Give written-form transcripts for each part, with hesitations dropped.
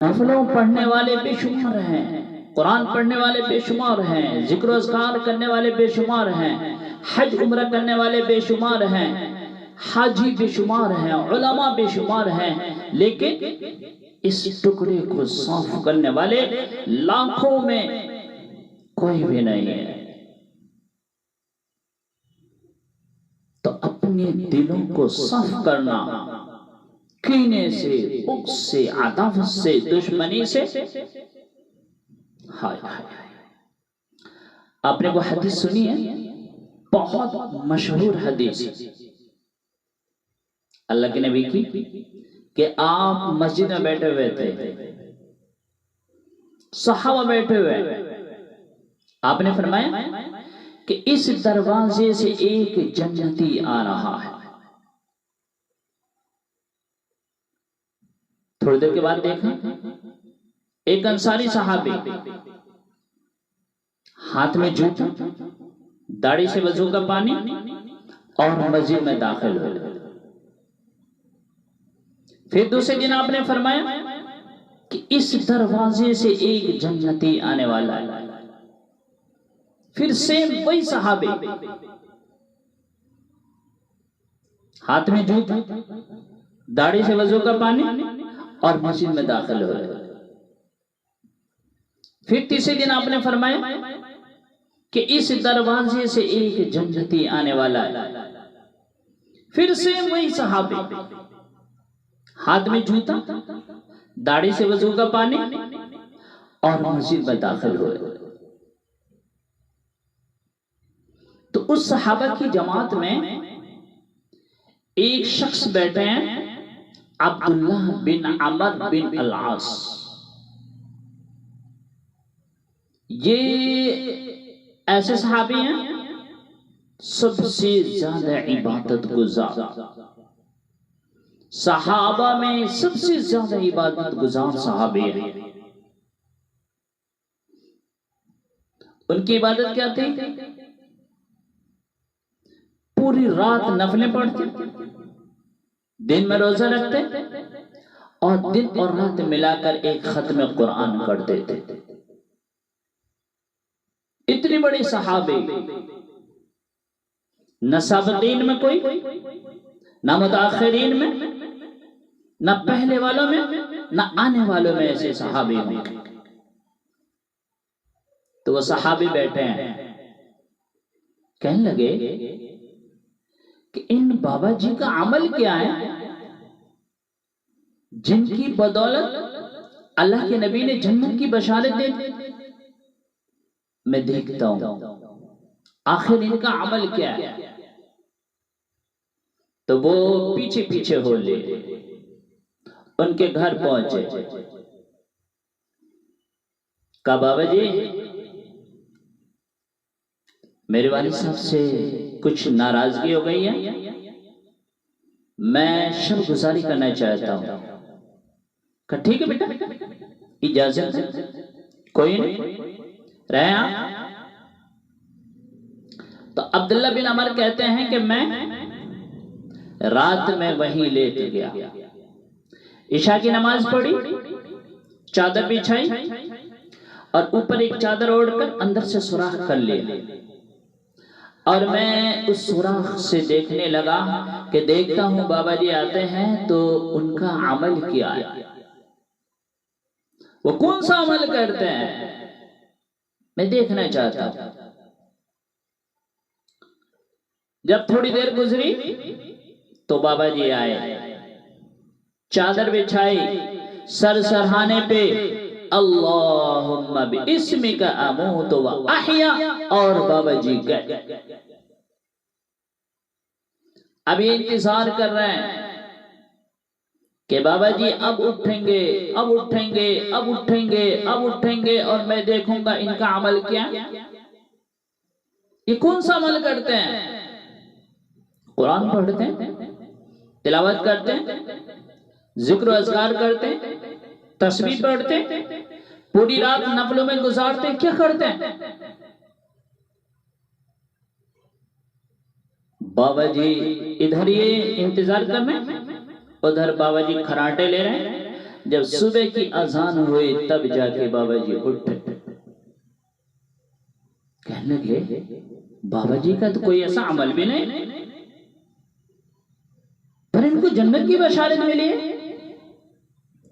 نفلوں پڑھنے والے بے شمار ہیں، قرآن پڑھنے والے بے شمار ہیں، ذکر و اذکار کرنے والے بے شمار ہیں، حج عمرہ کرنے والے بے شمار ہیں، حاجی بے شمار ہیں، علماء بے شمار ہیں، لیکن اس ٹکڑے کو صاف کرنے والے لاکھوں میں کوئی بھی نہیں ہے۔ تو اپنے دلوں کو صاف کرنا، کینے سے، بغض سے، عداوت سے، دشمنی سے، ہائے ہائے۔ آپ نے وہ حدیث سنی ہے، بہت مشہور حدیث، اللہ کے نبی کی، کہ آپ مسجد میں بیٹھے ہوئے تھے، صحابہ بیٹھے ہوئے، آپ نے فرمایا کہ اس دروازے سے ایک جنتی آ رہا ہے۔ تھوڑی دیر کے بعد دیکھیں، ایک انصاری صحابی، ہاتھ میں جوتا، داڑھی سے وضو کا پانی، اور مسجد میں داخل ہوئے۔ پھر دوسرے دن آپ نے فرمایا کہ اس دروازے سے ایک جنتی آنے والا ہے۔ پھر سیم وہی صحابی، ہاتھ میں جوتا، داڑھی سے وضو کا پانی، اور مسجد میں داخل ہوئے۔ پھر تیسرے دن آپ نے فرمایا کہ اس دروازے سے ایک جنتی آنے والا ہے۔ پھر سیم وہی صحابی، ہاتھ میں جوتا، داڑھی سے وضو کا پانی، اور مسجد میں داخل ہوئے۔ تو اس صحابہ کی جماعت میں ایک شخص بیٹھے ہیں، عبداللہ بن عمر بن العاص۔ یہ ایسے صحابی ہیں سب سے زیادہ عبادت گزار، صحابہ میں سب سے زیادہ عبادت گزار صحابی ہیں۔ ان کی عبادت کیا تھی؟ پوری رات نفلیں پڑھتے، دن میں روزہ رکھتے، اور دن اور رات ملا کر ایک ختم قرآن کرتے تھے۔ اتنی بڑی صحابی، نہ سابقین میں کوئی، نہ متاخرین میں، نہ پہلے والوں میں، نہ آنے والوں میں ایسے صحابی ہوں۔ تو وہ صحابی بیٹھے ہیں، کہنے لگے کہ ان بابا جی کا عمل کیا ہے جن کی بدولت اللہ کے نبی نے جنت کی بشارت دی؟ میں دیکھتا ہوں آخر ان کا عمل کیا ہے۔ تو وہ پیچھے پیچھے ہو لے، ان کے گھر پہنچے، کہا بابا جی میرے والد صاحب سے کچھ ناراضگی ہو گئی ہے، میں شب گزاری کرنا چاہتا ہوں۔ کہا ٹھیک ہے بیٹا، اجازت ہے، کوئی نہیں، رہے آپ۔ تو عبداللہ بن عمر کہتے ہیں کہ میں رات میں وہیں لیٹ گیا، عشاء کی نماز پڑھی، چادر بچھائی، اور اوپر ایک چادر اوڑھ کر اندر سے سوراخ کر لیا، اور میں اس سوراخ سے دیکھنے لگا کہ دیکھتا ہوں بابا جی آتے ہیں تو ان کا عمل کیا ہے، وہ کون سا عمل کرتے ہیں، میں دیکھنا چاہتا ہوں۔ جب تھوڑی دیر گزری تو بابا جی آئے، چادر بچھائی، سر سرہانے پہ اللہم باسمک اموت و احیا، اور بابا جی گئے۔ ابھی انتظار کر رہے ہیں کہ بابا جی اب اٹھیں گے، اب اٹھیں گے، اب اٹھیں گے، اب اٹھیں گے، اور میں دیکھوں گا ان کا عمل کیا، یہ کون سا عمل کرتے ہیں؟ قرآن پڑھتے ہیں، تلاوت کرتے ہیں، ذکر و اذکار کرتے ہیں، تسبیح پڑھتے ہیں، پوری رات نفلوں میں گزارتے ہیں، کیا کرتے ہیں؟ بابا جی ادھر یہ انتظار کر رہے ہیں، ادھر بابا جی کھراٹے لے رہے ہیں، جب صبح کی اذان ہوئی تب جا کے بابا جی اٹھے. کہنے لگے بابا جی کا تو کوئی ایسا عمل بھی نہیں پر ان کو جنت کی بشارت ملی ہے.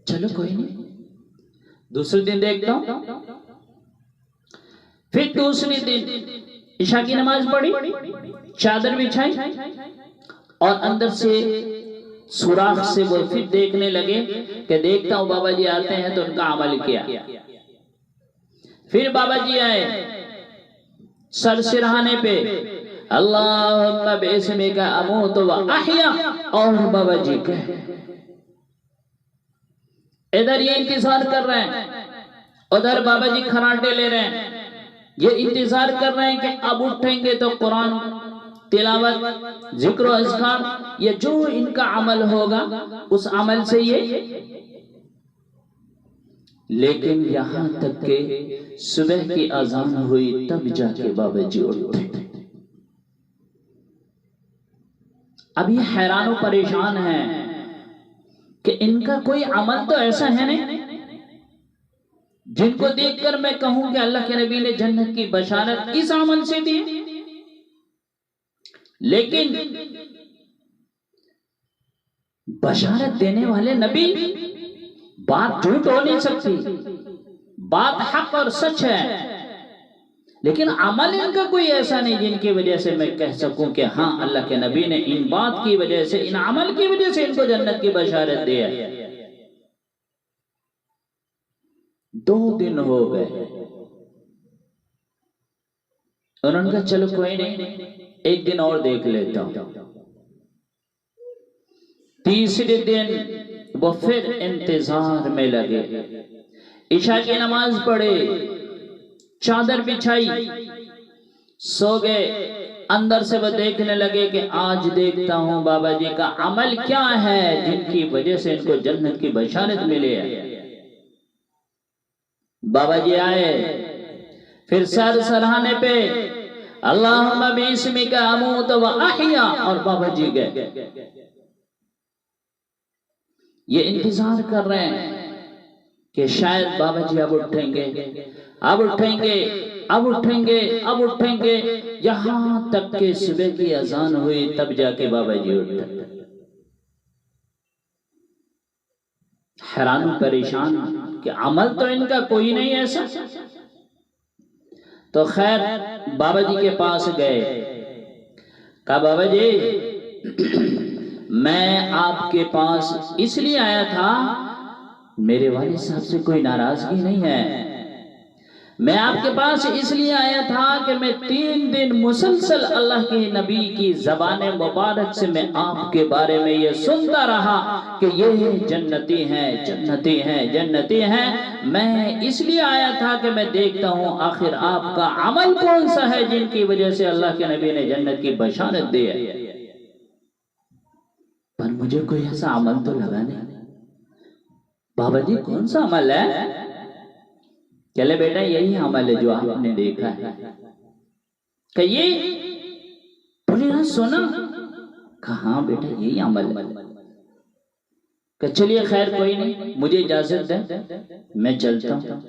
چلو کوئی نہیں، دوسرے دن دیکھتا ہوں. پھر دوسرے دن عشاء کی نماز پڑھی، چادر بچھائی اور اندر سے سوراخ سے وہ پھر دیکھنے لگے کہ دیکھتا ہوں بابا جی آتے ہیں تو ان کا عمل کیا. پھر بابا جی آئے سر سرہانے پہ اللہم باسمک اموت و احیا، اور بابا جی کہے ادھر یہ انتظار کر رہے ہیں، ادھر بابا جی کھراٹے لے رہے ہیں، یہ انتظار کر رہے ہیں کہ اب اٹھیں گے تو قرآن تلاوت ذکر و اذکار یہ جو ان کا عمل ہوگا اس عمل سے یہ. لیکن یہاں تک کہ صبح کی اذان ہوئی تب جا کے بابا جی اٹھے. اب یہ حیران و پریشان ہیں کہ ان کا کوئی عمل تو ایسا ہے نہیں جن کو دیکھ کر میں کہوں کہ اللہ کے نبی نے جنت کی بشارت اس عمل سے دی. لیکن بشارت دینے والے نبی، بات جھوٹ ہو نہیں سکتی، بات حق اور سچ ہے، لیکن عمل ان کا کوئی ایسا نہیں جن کی وجہ سے میں کہہ سکوں کہ ہاں اللہ کے نبی نے ان بات کی وجہ سے، ان عمل کی وجہ سے ان کو جنت کی بشارت دی ہے. 2 دن ہو گئے، انہوں نے کہا چلو کوئی نہیں، ایک دن اور دیکھ لیتا ہوں. تیسرے دن وہ پھر انتظار میں لگے، عشاء کی نماز پڑھے، چادر بچھائی، سو گئے. اندر سے وہ دیکھنے لگے کہ آج دیکھتا ہوں بابا جی کا عمل کیا ہے جن کی وجہ سے ان کو جنت کی بشارت ملے ہے. بابا جی آئے، پھر سر سرہانے پہ اللہم باسمک اموت و احیا، اور بابا جی گئے. یہ انتظار کر رہے ہیں کہ شاید بابا جی اب اٹھیں گے، اب اٹھیں گے، اب اٹھیں گے، اب اٹھیں گے، یہاں تک کہ صبح کی اذان ہوئی تب جا کے بابا جی اٹھے. حیران و پریشان کہ عمل تو ان کا کوئی نہیں ایسا. تو خیر بابا جی کے پاس گئے، کہا بابا جی میں آپ کے پاس اس لیے آیا تھا، میرے والد صاحب سے کوئی ناراضگی نہیں ہے، میں آپ کے پاس اس لیے آیا تھا کہ میں 3 دن مسلسل اللہ کے نبی کی زبان مبارک سے میں آپ کے بارے میں یہ سنتا رہا کہ یہ جنتی ہیں، جنتی ہیں، جنتی ہیں. میں اس لیے آیا تھا کہ میں دیکھتا ہوں آخر آپ کا عمل کون سا ہے جن کی وجہ سے اللہ کے نبی نے جنت کی بشارت دی ہے. پر مجھے کوئی ایسا عمل تو لگا نہیں. بابا جی کون سا عمل ہے؟ چلے بیٹا یہی عمل ہے جو آپ نے دیکھا ہے. کہ یہ بولے ہاں سونا، کہاں بیٹا یہی عمل ہے. کہ چلیے خیر کوئی نہیں، مجھے اجازت دیں میں چلتا ہوں.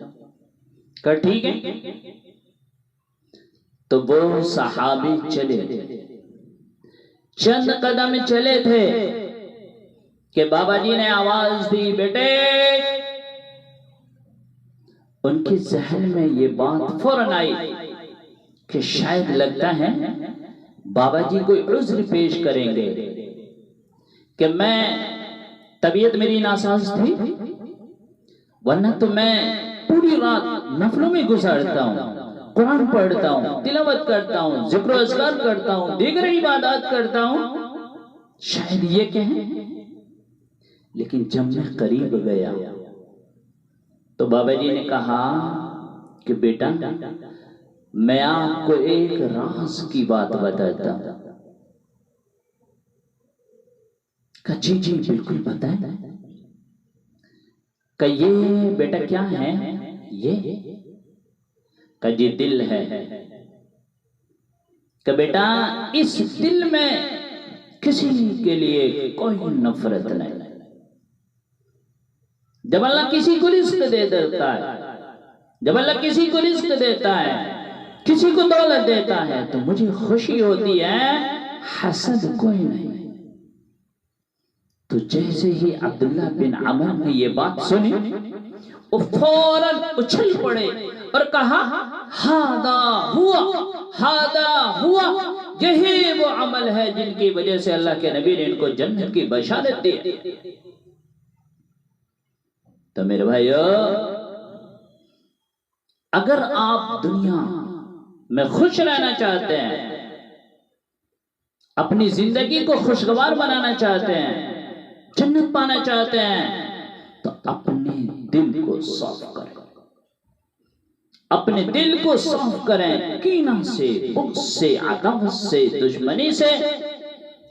کہ ٹھیک ہے. تو وہ صحابی چلے، چند قدم چلے تھے کہ بابا جی نے آواز دی بیٹے. ان کی ذہن میں یہ بات فوراً آئی کہ شاید لگتا ہے بابا جی کوئی عذر پیش کریں گے کہ میں طبیعت میری ناساز تھی، ورنہ تو میں پوری رات نفلوں میں گزارتا ہوں، قرآن پڑھتا ہوں، تلاوت کرتا ہوں، ذکر و اذکار کرتا ہوں، دیگر عبادات کرتا ہوں، شاید یہ کہیں. لیکن جب میں قریب گیا تو بابا جی نے کہا کہ بیٹا میں آپ کو ایک راز کی بات بتاتا ہوں. کہا جی جی بالکل بتائیں. کہ یہ بیٹا کیا ہے؟ یہ کہ جی دل ہے. کہ بیٹا اس دل میں کسی کے لیے کوئی نفرت نہیں، جب اللہ کسی کو رزق دے دیتا ہے، جب اللہ کسی کو رزق دیتا ہے، کسی کو دولت دیتا ہے تو مجھے خوشی ہوتی ہے، حسد کوئی نہیں۔ تو جیسے ہی عبداللہ بن عمر نے یہ بات سنی، وہ فوراً اچھل پڑے اور کہا ہاذا ہوا، یہی وہ عمل ہے جن کی وجہ سے اللہ کے نبی نے ان کو جنت کی بشارت دی۔ تو میرے بھائیو، اگر آپ دنیا میں خوش رہنا چاہتے ہیں، اپنی زندگی کو خوشگوار بنانا چاہتے ہیں، جنت پانا چاہتے ہیں، تو اپنے دل کو صاف کریں، اپنے دل کو صاف کریں، کینہ سے، بغض سے، عداوت سے، دشمنی سے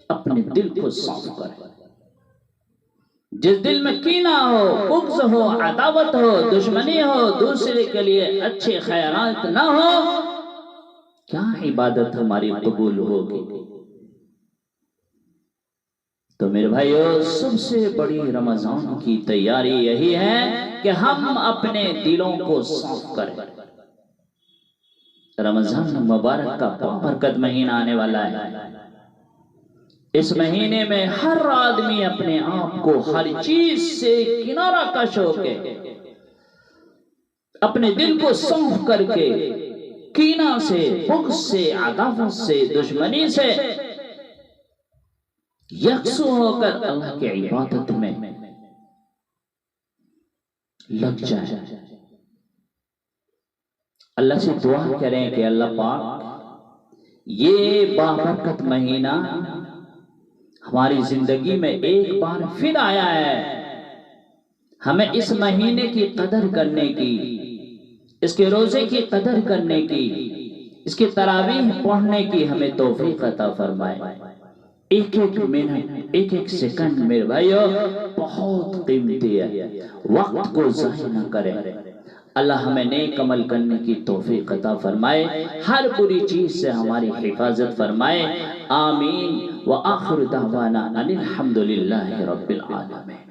اپنے دل کو صاف کریں۔ جس دل میں کینہ ہو، بغض ہو، عداوت ہو، دشمنی ہو، دوسرے کے لیے اچھے خیالات نہ ہو، کیا عبادت ہماری قبول ہوگی؟ تو میرے بھائیو، سب سے بڑی رمضان کی تیاری یہی ہے کہ ہم اپنے دلوں کو صاف کریں۔ رمضان مبارک کا بابرکت مہینہ آنے والا ہے۔ اس مہینے میں ہر آدمی اپنے آپ کو ہر چیز سے کنارہ کش ہو کے، اپنے دل کو صاف کر کے، کینہ سے، بغض سے، عداوت سے، دشمنی سے یکسو ہو کر اللہ کی عبادت میں لگ جائے۔ اللہ سے دعا کریں کہ اللہ پاک یہ بابرکت مہینہ ہماری زندگی میں ایک بار پھر آیا ہے، ہمیں اس مہینے کی قدر کرنے کی، اس کے روزے کی قدر کرنے کی، اس کی تراویح پڑھنے کی ہمیں توفیق عطا فرمائے۔ ایک ایک منٹ، ایک ایک سیکنڈ میرے بھائیو بہت قیمتی ہے، وقت کو ضائع نہ کریں۔ اللہ ہمیں نیک عمل کرنے کی توفیق عطا فرمائے، ہر بری چیز سے ہماری حفاظت فرمائے۔ آمین۔ وآخر دعوانا ان الحمد للہ رب العالمین۔